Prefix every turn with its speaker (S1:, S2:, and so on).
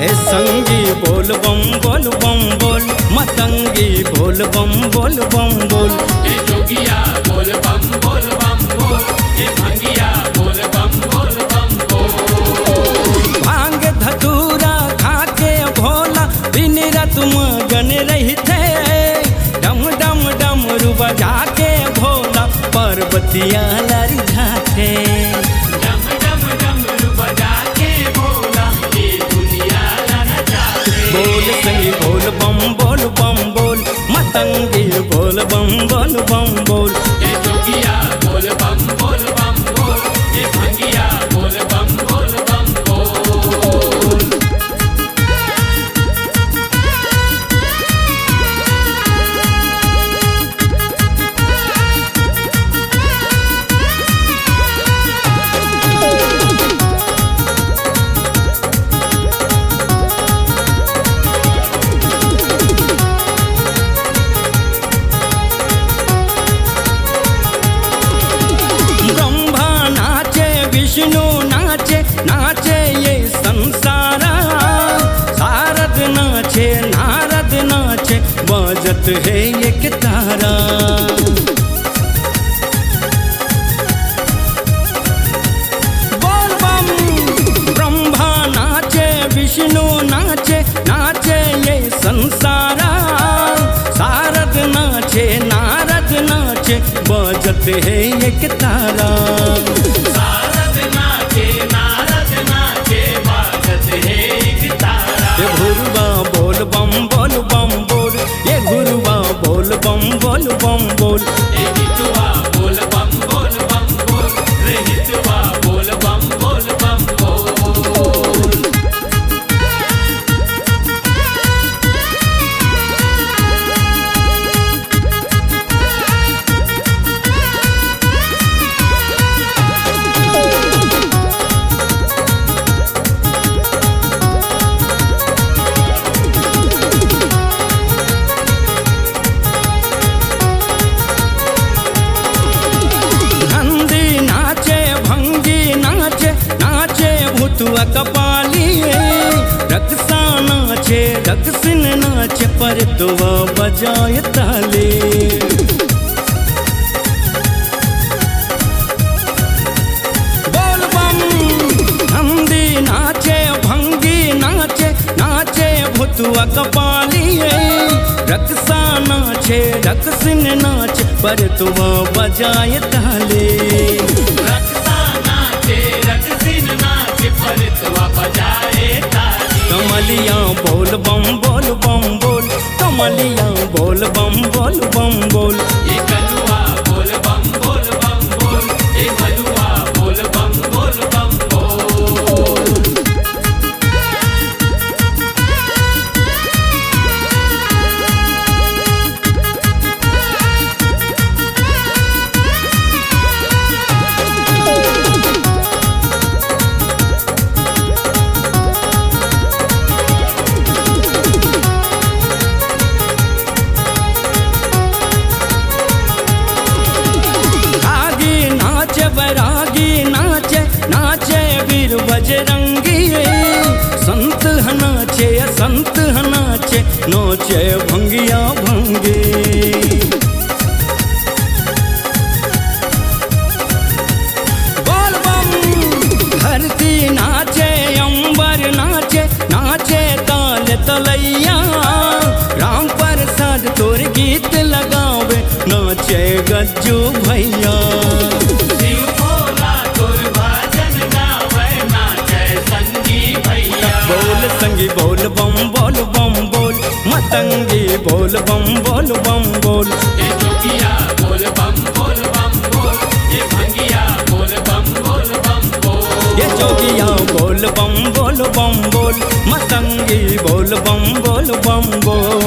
S1: ए संगी बोल बम बोल मतंगी बोल बम बोल।
S2: ए जोगिया बोल बम बोल, ए भंगिया बोल बम बोल।
S1: भांग धतूरा खाके भोला दिन रात मगन रहते, डम डम डमरू बजा के भोला पर्वतिया लरिझाते।
S2: डम डम डमरू बजा के भोला ये दुनिया ललचाते।
S1: बोल संगी बोल बम बोल मतंगी बोल बम बोल।
S2: ए जोगिया बोल बम बोल, ए भंगिया बोल बम बोल।
S1: विष्णु नाचे नाचे ये संसारा, शारद नाचे नारद नाचे बजत है एक तारा। बोल बम ब्रह्मा नाचे विष्णु नाचे नाचे ये संसारा, शारद नाचे नारद नाचे बजत है एक तारा। ये गुरुआ बोल बम बोल, ये गुरुआ बोल बम बोल।
S2: ए हितवा बोल बम बोल, रे हितवा बोल बम बोल।
S1: भूतुआ कपाली रक्सा नाचे रक्सिन नाचे पर दुआ बजाए ताले। बोल बम नंदी नाचे भंगी नाचे नाचे भूतुआ कपाली रक्सा नाचे रक्सिन नाचे पर दुआ बजाए ताले। कमलिया बोल बम बोल, कमलिया बोल बम बोल।
S2: ये कलुआ बोल बम बोल, ए कलुआ बोल बम बोल।
S1: बैरागी नाचे नाचे वीर बजरंगी, संत नाचे संत नाचे नाचे भंगिया भंगी। बोल बम धरती नाचे अंबर नाचे नाचे ताल तलैया, राम प्रसाद तोर गीत लगावे नाचे गज्जू भैया। बोल संगी बोल बम बोल मतंगी बोल बम बोल।
S2: ए जोगिया बोल बम बोल, ए भंगिया बोल बम बोल।
S1: ये जोगिया बोल बम बोल मतंगी बोल बम बोल।